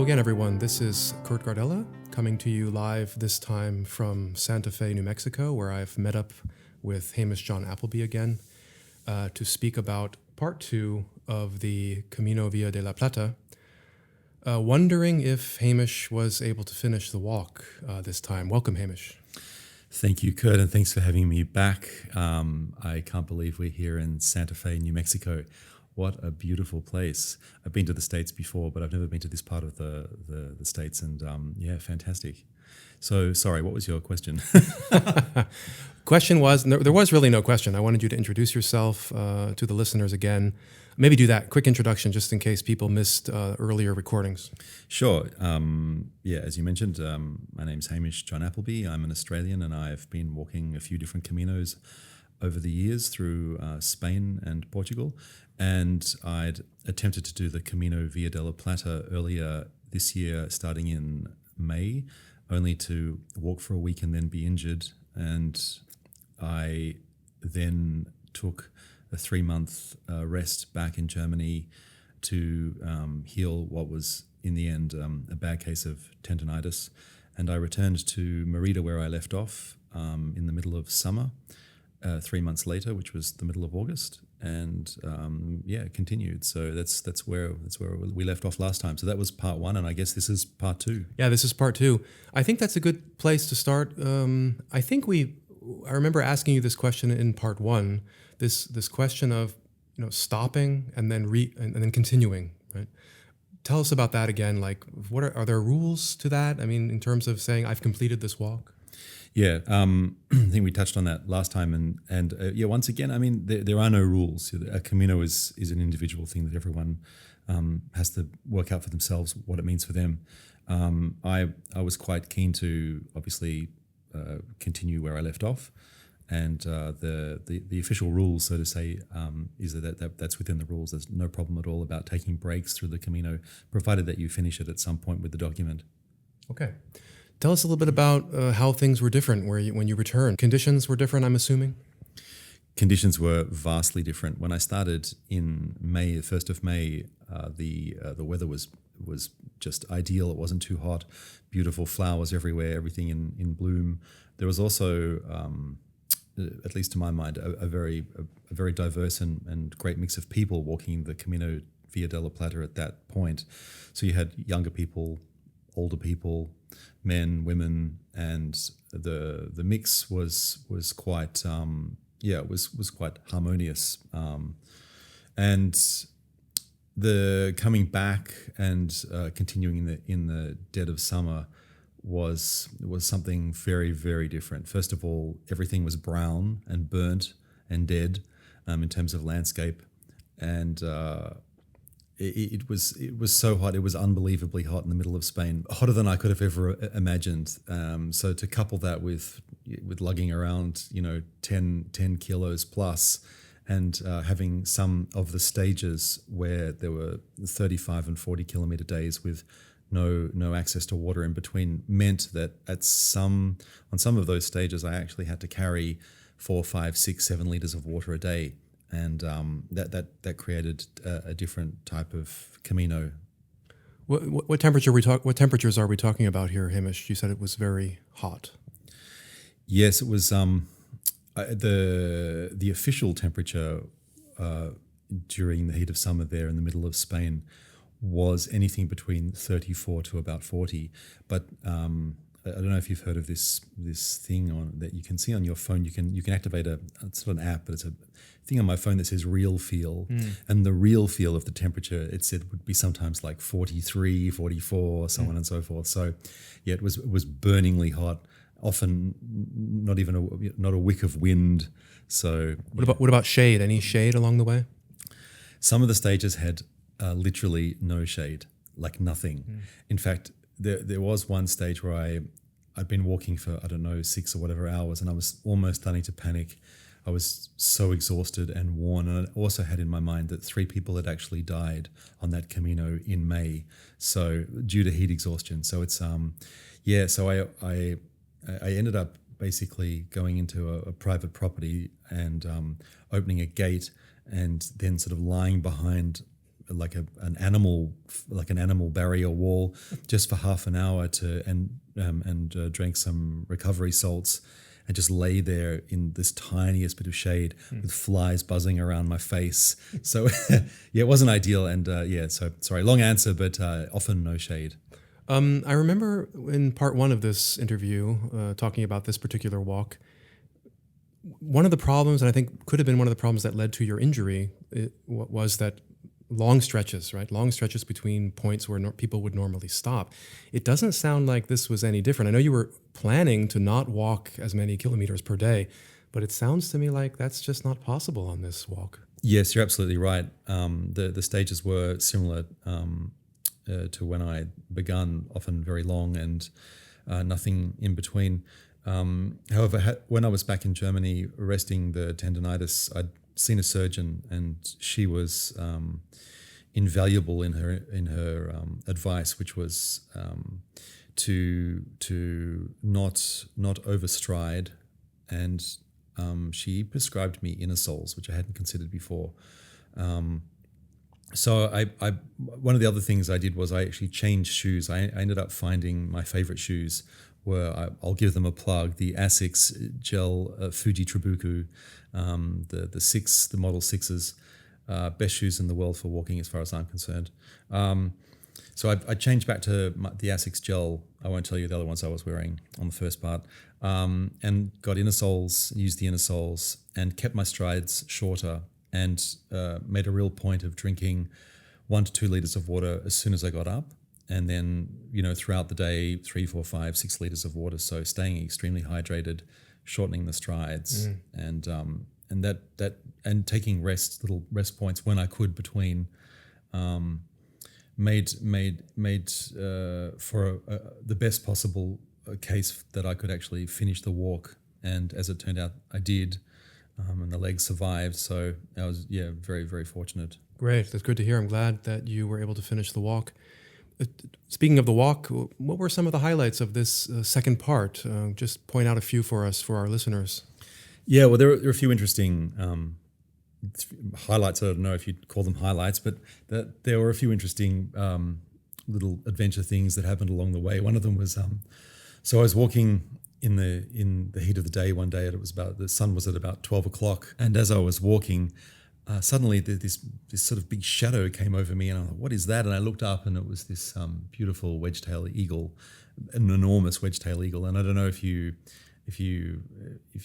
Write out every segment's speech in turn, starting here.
again, everyone. This is Kurt Gardella coming to you live this time from Santa Fe, New Mexico, where I've met up with Hamish John Appleby again to speak about part 2 of the Camino Via de la Plata. Wondering if Hamish was able to finish the walk this time. Welcome, Hamish. Thank you, Kurt, and thanks for having me back. I can't believe we're here in Santa Fe, New Mexico. What a beautiful place. I've been to the States before, but I've never been to this part of the States, and fantastic. So, sorry, what was your question? Question was, there was really no question. I wanted you to introduce yourself to the listeners again. Maybe do that quick introduction just in case people missed earlier recordings. Sure. As you mentioned, my name's Hamish John Appleby. I'm an Australian, and I've been walking a few different Caminos over the years through Spain and Portugal. And I'd attempted to do the Camino Via de la Plata earlier this year, starting in May, only to walk for a week and then be injured. And I then took a 3-month rest back in Germany to heal what was, in the end, a bad case of tendonitis. And I returned to Merida, where I left off in the middle of summer, 3 months later, which was the middle of August. And continued. So that's where we left off last time. So that was part 1, and I guess this is part 2. Yeah, this is part 2. I think that's a good place to start. I remember asking you this question in part 1. This question of stopping and then and then continuing. Right? Tell us about that again. Like, what are there rules to that? I mean, in terms of saying I've completed this walk. Yeah, I think we touched on that last time, and once again, I mean, there are no rules. A Camino is an individual thing that everyone has to work out for themselves what it means for them. I was quite keen to obviously continue where I left off, and the official rules, so to say, is that's within the rules. There's no problem at all about taking breaks through the Camino, provided that you finish it at some point with the document. Okay. Tell us a little bit about how things were different when you returned. Conditions were different, I'm assuming? Conditions were vastly different. When I started in May, the 1st of May, the weather was just ideal. It wasn't too hot. Beautiful flowers everywhere, everything in bloom. There was also, at least to my mind, a very diverse and great mix of people walking the Camino Via de la Plata at that point. So you had younger people, older people, men, women, and the mix was quite was quite harmonious, and the coming back and continuing in the dead of summer was something very, very different. First of all, everything was brown and burnt and dead in terms of landscape, and It was so hot. It was unbelievably hot in the middle of Spain, hotter than I could have ever imagined. So to couple that with lugging around 10 kilos plus, and having some of the stages where there were 35 and 40 kilometer days with no access to water in between, meant that on some of those stages I actually had to carry 4, 5, 6, 7 liters of water a day. And that created a different type of Camino. What temperatures are we talking about here, Hamish? You said it was very hot. Yes, it was. The official temperature during the heat of summer there in the middle of Spain was anything between 34 to about 40. But I don't know if you've heard of this thing that you can see on your phone. You can activate it's not an app, but it's a thing on my phone that says real feel. And the real feel of the temperature, it said, would be sometimes like 43, 44, so on and so forth. So yeah, it was burningly hot, often not a wick of wind. So what about shade? Any shade along the way? Some of the stages had literally no shade, like nothing. In fact, there was one stage where I'd been walking for, 6 or whatever hours, and I was almost starting to panic. I was so exhausted and worn, and I also had in my mind that 3 people had actually died on that Camino in May, so due to heat exhaustion. So it's so I ended up basically going into a private property and opening a gate, and then sort of lying behind an animal barrier wall just for half an hour and drank some recovery salts and just lay there in this tiniest bit of shade with flies buzzing around my face. So it wasn't ideal. And so sorry, long answer, but often no shade. I remember in part one of this interview talking about this particular walk. One of the problems, and I think could have been one of the problems that led to your injury, was that long stretches between points where people would normally stop. It doesn't sound like this was any different. I know you were planning to not walk as many kilometers per day, but it sounds to me like that's just not possible on this walk. Yes, you're absolutely right. The stages were similar to when I begun, often very long and nothing in between. However, when I was back in Germany resting the tendonitis, I'd seen a surgeon, and she was invaluable in her advice, which was to not overstride, and she prescribed me inner soles, which I hadn't considered before. So I one of the other things I did was I actually changed shoes. I ended up finding my favorite shoes were, I'll give them a plug, the Asics Gel Fuji Trabuku, the Model 6s, best shoes in the world for walking as far as I'm concerned. So I changed back to the Asics Gel. I won't tell you the other ones I was wearing on the first part, and got inner soles, used the inner soles, and kept my strides shorter, and made a real point of drinking 1 to 2 liters of water as soon as I got up. And then, throughout the day, 3, 4, 5, 6 liters of water. So staying extremely hydrated, shortening the strides, and taking little rest points when I could between, made for the best possible case that I could actually finish the walk. And as it turned out, I did, and the legs survived. So I was very, very fortunate. Great, that's good to hear. I'm glad that you were able to finish the walk. Speaking of the walk, what were some of the highlights of this second part? Just point out a few for us, for our listeners. Yeah, well, there are a few interesting highlights. I don't know if you'd call them highlights, but there were a few interesting little adventure things that happened along the way. One of them was, so I was walking in the heat of the day one day, and the sun was at about 12 o'clock. And as I was walking, suddenly this sort of big shadow came over me, and I thought, what is that? And I looked up, and it was this beautiful wedge-tailed eagle, an enormous wedge-tailed eagle. And I don't know if you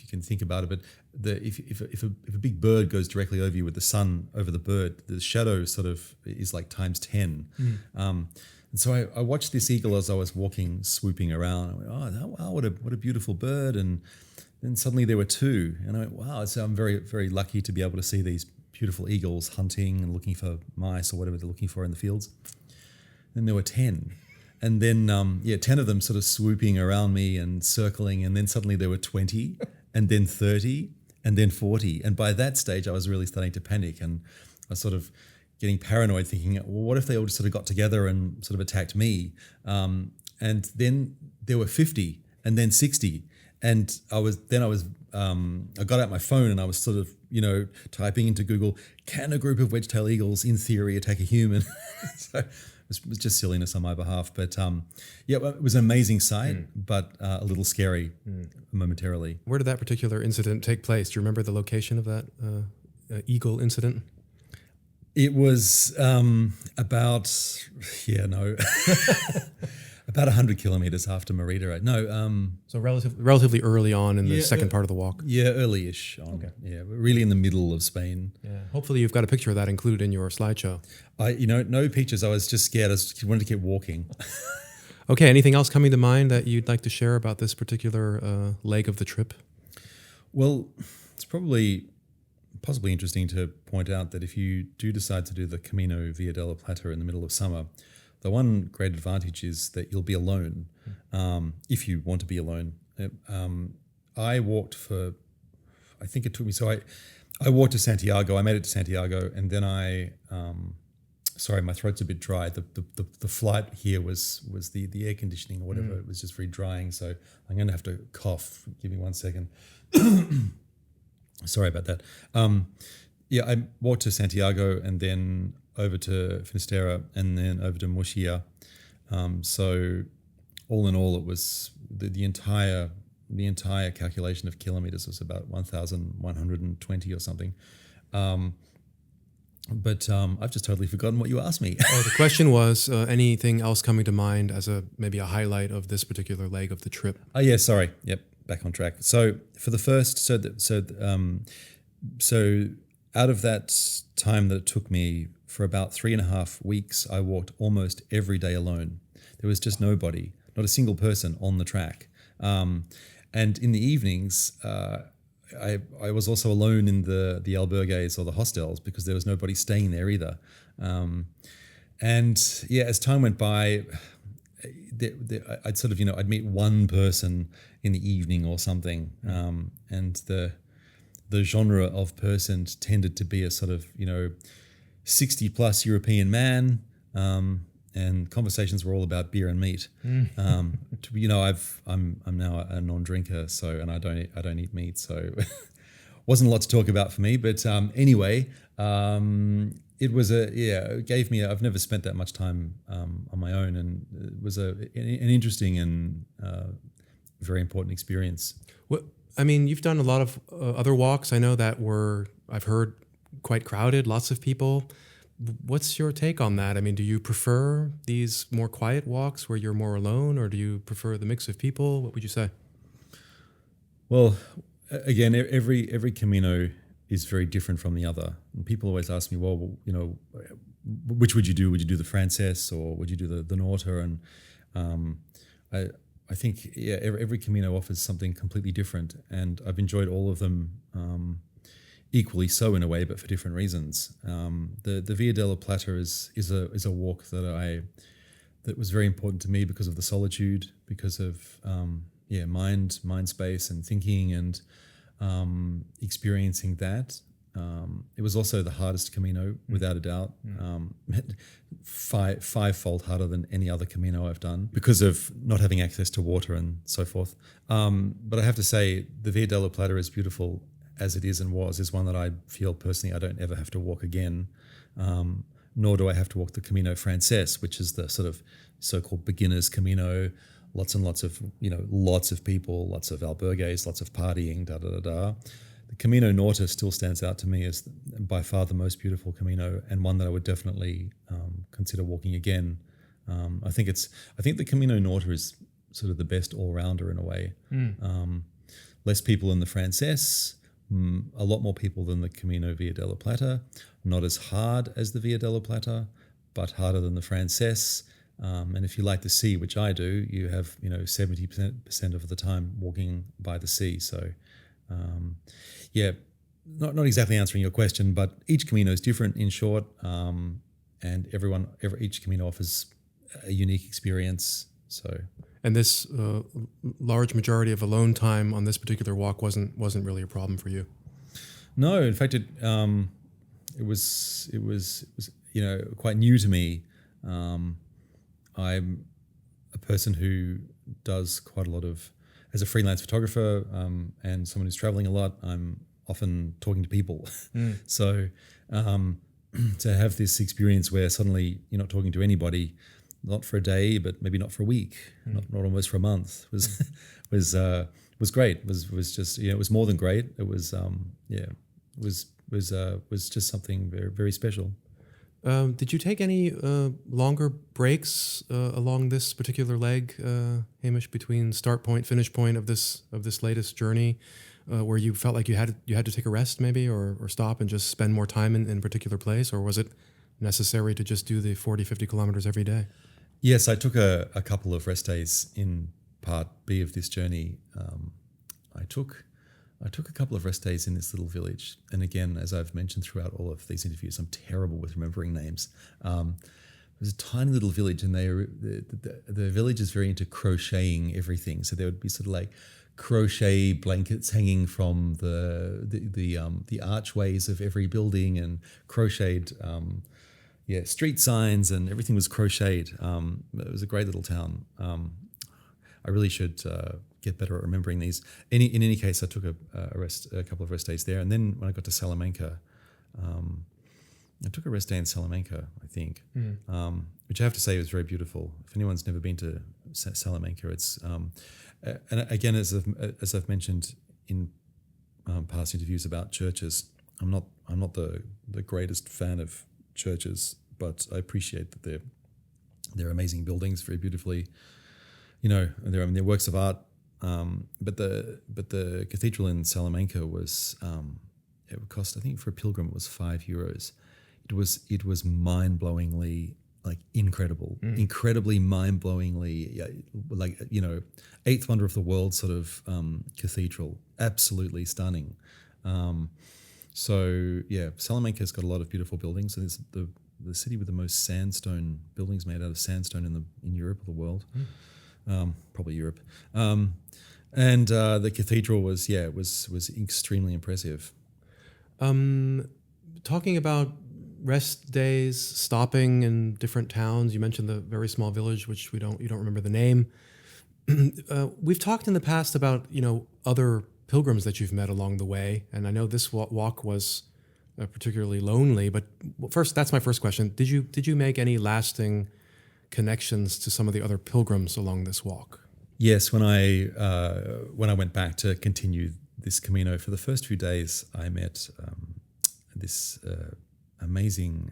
can think about it, but if a big bird goes directly over you with the sun over the bird, the shadow sort of is like times 10. And so I watched this eagle as I was walking, swooping around. I went, oh wow, what a beautiful bird! And then suddenly there were 2, and I went, wow. So I'm very, very lucky to be able to see these beautiful eagles hunting and looking for mice or whatever they're looking for in the fields. Then there were 10. And then, 10 of them sort of swooping around me and circling. And then suddenly there were 20, and then 30, and then 40. And by that stage, I was really starting to panic. And I was sort of getting paranoid, thinking, well, what if they all just sort of got together and sort of attacked me? And then there were 50, and then 60. And I got out my phone, and I was sort of, typing into Google, can a group of wedge-tailed eagles in theory attack a human? So it was just silliness on my behalf. But it was an amazing sight, but a little scary momentarily. Where did that particular incident take place? Do you remember the location of that eagle incident? It was about 100 kilometers after Merida. So relatively early on in the second part of the walk. Yeah, early-ish on. Okay. Yeah, really in the middle of Spain. Yeah. Hopefully you've got a picture of that included in your slideshow. No pictures. I was just scared. I just wanted to keep walking. Okay. Anything else coming to mind that you'd like to share about this particular leg of the trip? Well, it's possibly interesting to point out that if you do decide to do the Camino Via de la Plata in the middle of summer, the one great advantage is that you'll be alone, if you want to be alone. I walked I think it took me, so I walked to Santiago. I made it to Santiago, and then sorry, my throat's a bit dry. The flight here was the air conditioning or whatever. It was just very drying, so I'm going to have to cough. Give me 1 second. Sorry about that. I walked to Santiago, and then over to Finisterre, and then over to Murcia. So all in all, it was the entire calculation of kilometers was about 1,120 or something. But I've just totally forgotten what you asked me. Oh, the question was anything else coming to mind as maybe a highlight of this particular leg of the trip? Oh yeah, sorry. Yep, back on track. So for the first, so out of that time that it took me, for about 3.5 weeks, I walked almost every day alone. There was just nobody, not a single person on the track. And in the evenings, I was also alone in the albergues or the hostels because there was nobody staying there either. And yeah, as time went by, I'd sort of, I'd meet one person in the evening or something. And the genre of person tended to be a sort of, 60 plus European man. And conversations were all about beer and meat. I'm now a non-drinker, and I don't eat meat, so wasn't a lot to talk about for me. But anyway, it was it gave me. I've never spent that much time on my own, and it was an interesting and very important experience. Well, I mean, you've done a lot of other walks. I know that I've heard quite crowded, lots of people. What's your take on that? I mean, do you prefer these more quiet walks where you're more alone, or do you prefer the mix of people? What would you say? Well, again, every Camino is very different from the other. And people always ask me, well, which would you do? Would you do the Frances or would you do the Norte? And I think, every Camino offers something completely different. And I've enjoyed all of them equally so in a way, but for different reasons. The Via della Plata is a walk that was very important to me because of the solitude, because of mind space and thinking and experiencing that. It was also the hardest Camino, without a doubt. Fivefold harder than any other Camino I've done because of not having access to water and so forth. But I have to say, the Via della Plata is beautiful as it is and is one that I feel personally I don't ever have to walk again, nor do I have to walk the Camino Frances, which is the sort of so-called beginner's Camino, lots and lots of, lots of people, lots of albergues, lots of partying, The Camino Norte still stands out to me as by far the most beautiful Camino, and one that I would definitely consider walking again. I think the Camino Norte is sort of the best all-rounder in a way. Less people in the Frances, a lot more people than the Camino Via della Plata, not as hard as the Via della Plata, but harder than the Frances. And if you like the sea, which I do, you have 70% of the time walking by the sea. So, not exactly answering your question, but each Camino is different. In short, and each Camino offers a unique experience. So. And this large majority of alone time on this particular walk wasn't really a problem for you. No, in fact, it was quite new to me. I'm a person who does quite a lot of, as a freelance photographer and someone who's traveling a lot, I'm often talking to people. So to have this experience where suddenly you're not talking to anybody, not for a day, but maybe not for a week, not almost for a month, was great. Was just it was more than great. It was was just something very, very special. Did you take any longer breaks along this particular leg, Hamish, between start point, finish point of this latest journey, where you felt like you had to take a rest maybe, or stop and just spend more time in a particular place, or was it necessary to just do the 40, 50 kilometers every day? Yes, I took a couple of rest days in part B of this journey. I took a couple of rest days in this little village. And again, as I've mentioned throughout all of these interviews, I'm terrible with remembering names. It was a tiny little village, and the village is very into crocheting everything. So there would be sort of like crochet blankets hanging from the archways of every building, and crocheted street signs, and everything was crocheted. It was a great little town. I really should get better at remembering these. In any case, I took a couple of rest days there, and then when I got to Salamanca, I took a rest day in Salamanca, I think, which I have to say was very beautiful. If anyone's never been to Salamanca, it's and again, as I've mentioned in past interviews about churches, I'm not the greatest fan of churches, but I appreciate that they're amazing buildings, very beautifully, they're works of art. But the cathedral in Salamanca was it would cost, I think, for a pilgrim it was €5. It was mind-blowingly incredible, incredibly mind-blowingly eighth wonder of the world sort of cathedral, absolutely stunning. Salamanca's got a lot of beautiful buildings, and it's the city with the most sandstone buildings made out of sandstone in Europe or the world, probably Europe. And the cathedral was extremely impressive. Talking about rest days, stopping in different towns. You mentioned the very small village, which you don't remember the name. We've talked in the past about other pilgrims that you've met along the way, and I know this walk was particularly lonely. But first, that's my first question. Did you make any lasting connections to some of the other pilgrims along this walk? Yes, when I went back to continue this Camino, for the first few days, I met this amazing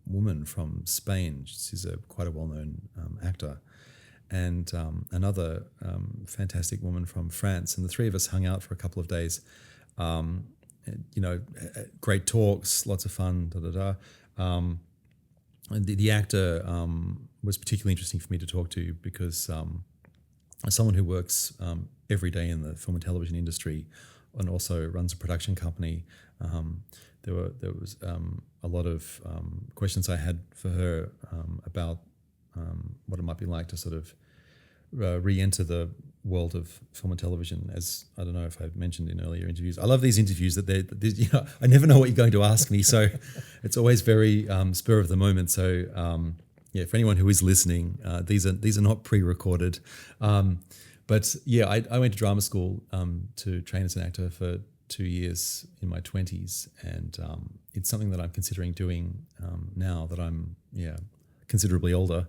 woman from Spain. She's quite a well-known actor, and another fantastic woman from France. And the three of us hung out for a couple of days. Great talks, lots of fun. And the actor was particularly interesting for me to talk to because as someone who works every day in the film and television industry and also runs a production company, there was a lot of questions I had for her about what it might be like to sort of re-enter the world of film and television. As I don't know if I've mentioned in earlier interviews, I love these interviews that I never know what you're going to ask me, so it's always very spur of the moment. So for anyone who is listening, these are not pre-recorded. But I went to drama school to train as an actor for 2 years in my 20s, and it's something that I'm considering doing now that I'm considerably older.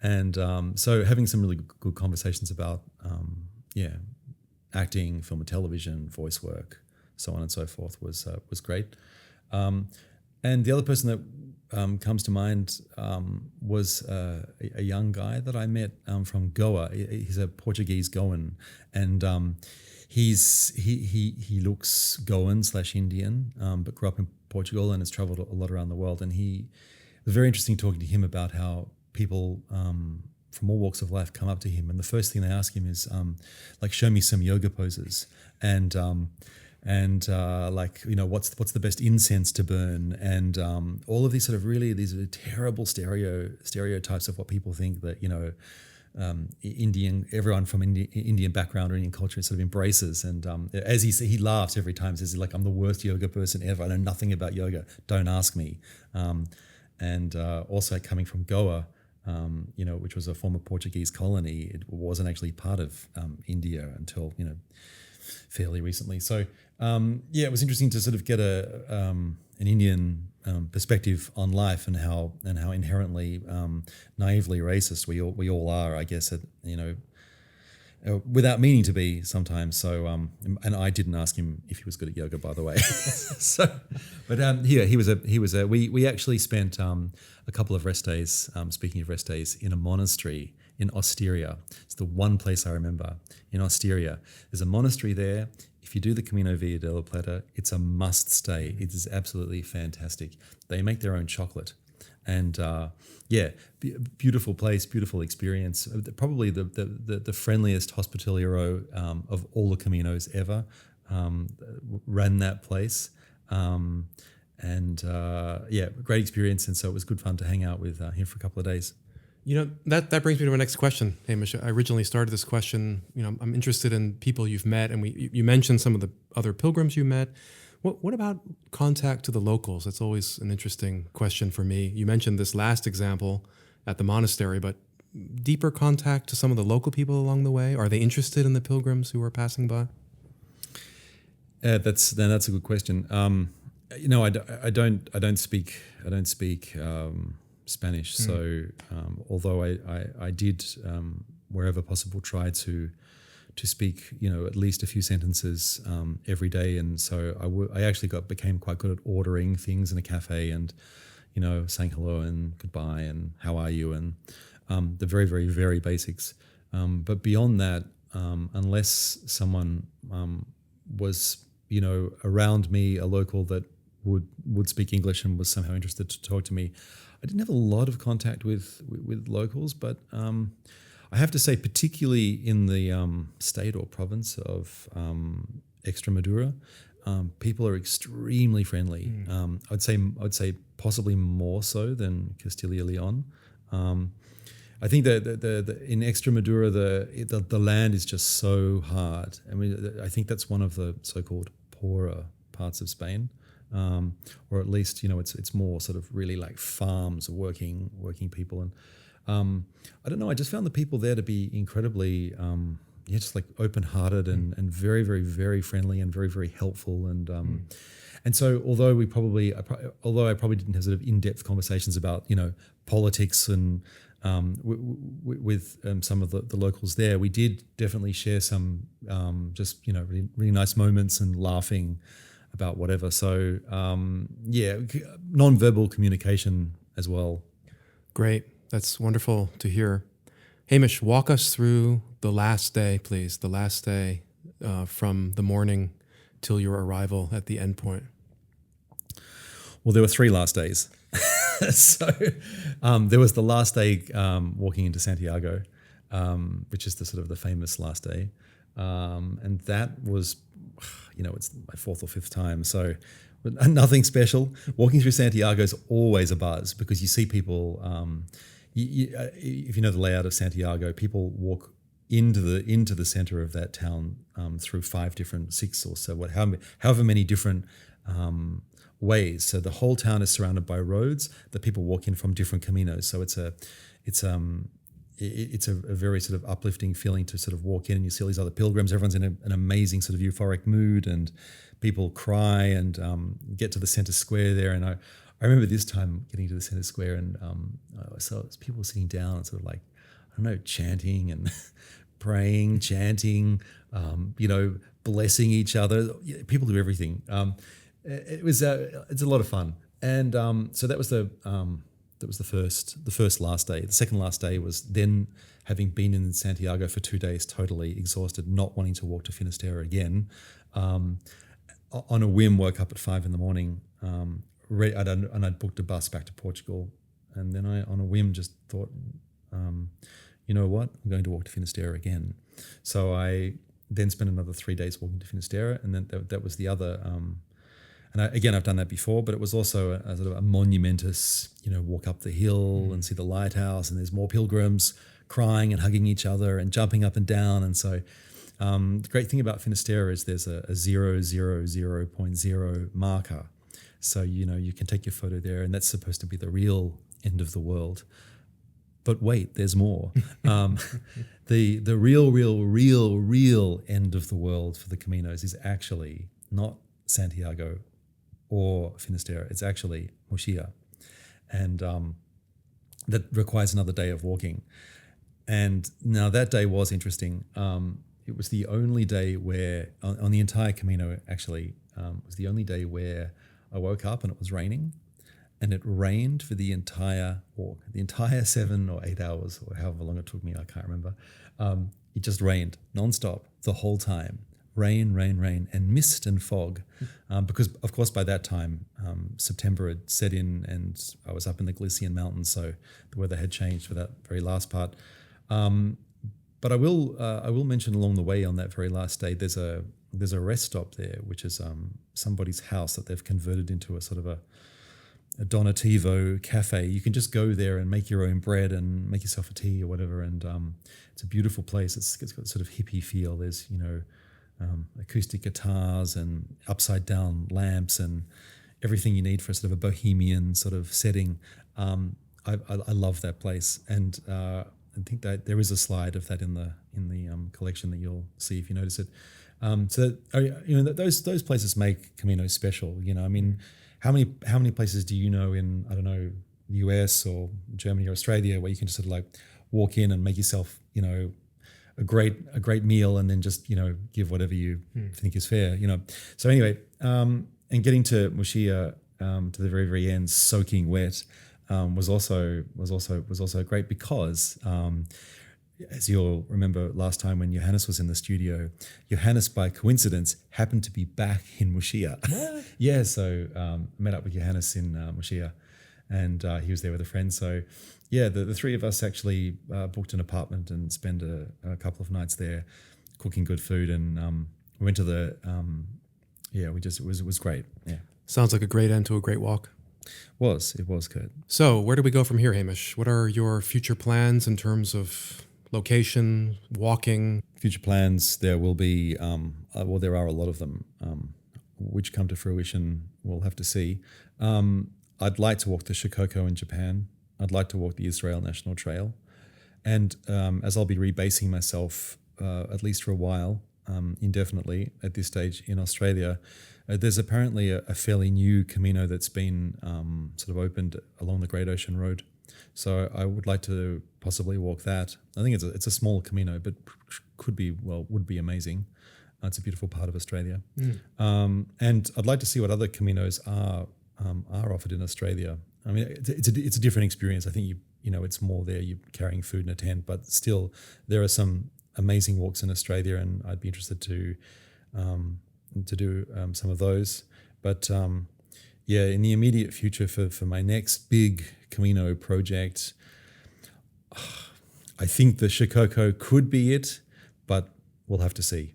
And so having some really good conversations about acting, film and television, voice work, so on and so forth was great. And the other person that comes to mind was a young guy that I met from Goa. He's a Portuguese Goan, and he looks Goan/Indian, but grew up in Portugal and has traveled a lot around the world. And it was very interesting talking to him about how people from all walks of life come up to him, and the first thing they ask him is show me some yoga poses, and what's the best incense to burn, and all of these sort of these are terrible stereotypes of what people think that everyone from Indian background or Indian culture sort of embraces. And as he laughs every time, says I'm the worst yoga person ever. I know nothing about yoga. Don't ask me. And also coming from Goa, which was a former Portuguese colony, it wasn't actually part of India until fairly recently. So it was interesting to sort of get an Indian perspective on life and how inherently naively racist we all are, I guess, without meaning to be sometimes. So and I didn't ask him if he was good at yoga, by the way. We actually spent a couple of rest days. Speaking of rest days, in a monastery in Osteria. It's the one place I remember in Osteria. There's a monastery there. If you do the Camino Via de la Plata, it's a must stay. It is absolutely fantastic. They make their own chocolate. And beautiful place, beautiful experience. Probably the friendliest hospitaliero of all the Caminos ever ran that place. Great experience. And so it was good fun to hang out with him for a couple of days. That brings me to my next question, Hamish. I originally started this question, I'm interested in people you've met, and you mentioned some of the other pilgrims you met. What about contact to the locals? That's always an interesting question for me. You mentioned this last example at the monastery, but deeper contact to some of the local people along the way? Are they interested in the pilgrims who are passing by? That's a good question. I don't speak Spanish. So although I did wherever possible try to speak at least a few sentences every day, and so I actually became quite good at ordering things in a cafe and saying hello and goodbye and how are you and the very very very basics. But beyond that, unless someone was around me, a local that would speak English and was somehow interested to talk to me, I didn't have a lot of contact with locals. But I have to say, particularly in the state or province of Extremadura, people are extremely friendly. I'd say possibly more so than Castilla y Leon. I think that in Extremadura the land is just so hard. I mean, I think that's one of the so-called poorer parts of Spain, or at least it's more sort of really like farms, working people, and I don't know. I just found the people there to be incredibly just like open-hearted and very very very friendly and very very helpful and so although I probably didn't have sort of in-depth conversations about politics and with some of the locals there, we did definitely share some just really, really nice moments and laughing about whatever. So non-verbal communication as well. Great. That's wonderful to hear. Hamish, walk us through the last day, please. The last day from the morning till your arrival at the end point. Well, there were 3 last days. So there was the last day walking into Santiago, which is the sort of the famous last day. And that was, it's my 4th or 5th time. So nothing special. Walking through Santiago is always a buzz because you see people, if you know the layout of Santiago, people walk into the center of that town through 6 or so, however many different ways. So the whole town is surrounded by roads that people walk in from different caminos. So it's a very sort of uplifting feeling to sort of walk in and you see all these other pilgrims. Everyone's in an amazing sort of euphoric mood and people cry and get to the center square there. And I remember this time getting to the center square and I saw people sitting down and sort of like, I don't know, chanting and praying, chanting, blessing each other. People do everything. It's a lot of fun. And so that was the first last day. The second last day was then having been in Santiago for 2 days, totally exhausted, not wanting to walk to Finisterre again. On a whim, woke up at 5 a.m. And I'd booked a bus back to Portugal. And then I, on a whim, just thought, you know what? I'm going to walk to Finisterre again. So I then spent another 3 days walking to Finisterre, and then that was the other. I've done that before, but it was also a sort of a monumentous, walk up the hill and see the lighthouse, and there's more pilgrims crying and hugging each other and jumping up and down. And so the great thing about Finisterre is there's a 000.0 marker. So, you can take your photo there, and that's supposed to be the real end of the world. But wait, there's more. The real end of the world for the Caminos is actually not Santiago or Finisterre. It's actually Murcia. And that requires another day of walking. And now that day was interesting. It was the only day where, on the entire Camino actually, was the only day where I woke up and it was raining. And it rained for the entire walk, the entire 7 or 8 hours, or however long it took me, I can't remember. It just rained nonstop the whole time. Rain, and mist and fog. Because, of course, by that time, September had set in and I was up in the Galician mountains, so the weather had changed for that very last part. But I will mention along the way on that very last day, there's a rest stop there, which is somebody's house that they've converted into a sort of a Donativo cafe. You can just go there and make your own bread and make yourself a tea or whatever. And it's a beautiful place. It's got sort of hippie feel. There's, acoustic guitars and upside down lamps and everything you need for sort of a bohemian sort of setting. I love that place. And think that there is a slide of that in the collection that you'll see if you notice it. Those places make Camino special. I mean, how many places do you know in, I don't know, the US or Germany or Australia where you can just sort of like walk in and make yourself, a great meal and then just, give whatever you think is fair, So anyway, and getting to Muxía to the very, very end, soaking wet, was also great because, as you'll remember last time when Johannes was in the studio, Johannes by coincidence happened to be back in Muxía. Yeah, so met up with Johannes in Muxía, and he was there with a friend. So yeah, the three of us actually booked an apartment and spent a couple of nights there, cooking good food, and we went to the it was great. Yeah, Sounds like a great end to a great walk. It was good. So where do we go from here, Hamish? What are your future plans in terms of location, walking? Future plans, there will be, there are a lot of them, which come to fruition, we'll have to see. I'd like to walk the Shikoku in Japan. I'd like to walk the Israel National Trail. And as I'll be rebasing myself, at least for a while, indefinitely at this stage in Australia, there's apparently a fairly new Camino that's been sort of opened along the Great Ocean Road. So I would like to possibly walk that. I think it's a small Camino, but would be amazing. It's a beautiful part of Australia. And I'd like to see what other Caminos are offered in Australia. I mean, it's a different experience. I think it's more there. You're carrying food in a tent, but still there are some amazing walks in Australia, and I'd be interested to do some of those. But in the immediate future for my next big Camino project, I think the Shikoku could be it, but we'll have to see.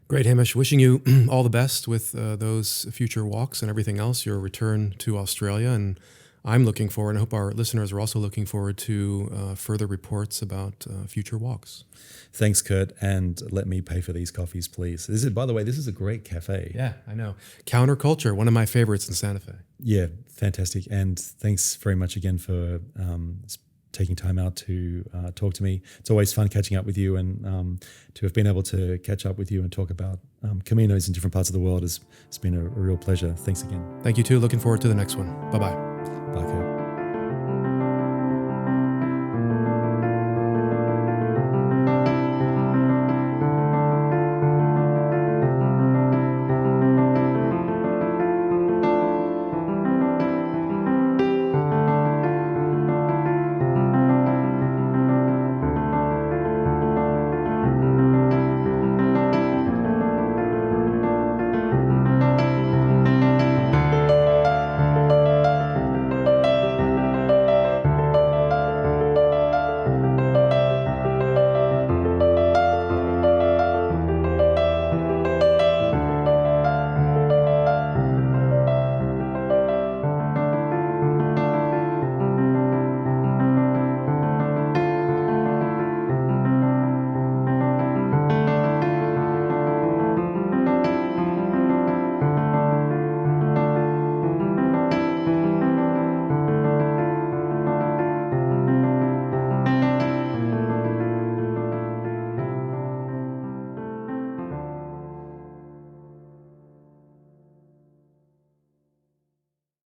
Great, Hamish. Wishing you all the best with those future walks and everything else, your return to Australia. And I'm looking forward, and I hope our listeners are also looking forward to further reports about future walks. Thanks, Kurt. And let me pay for these coffees, please. By the way, this is a great cafe. Yeah, I know. Counterculture, one of my favorites in Santa Fe. Yeah, fantastic. And thanks very much again for taking time out to talk to me. It's always fun catching up with you, and to have been able to catch up with you and talk about Caminos in different parts of the world has been a real pleasure. Thanks again. Thank you too. Looking forward to the next one. Bye-bye. Bye, Kurt.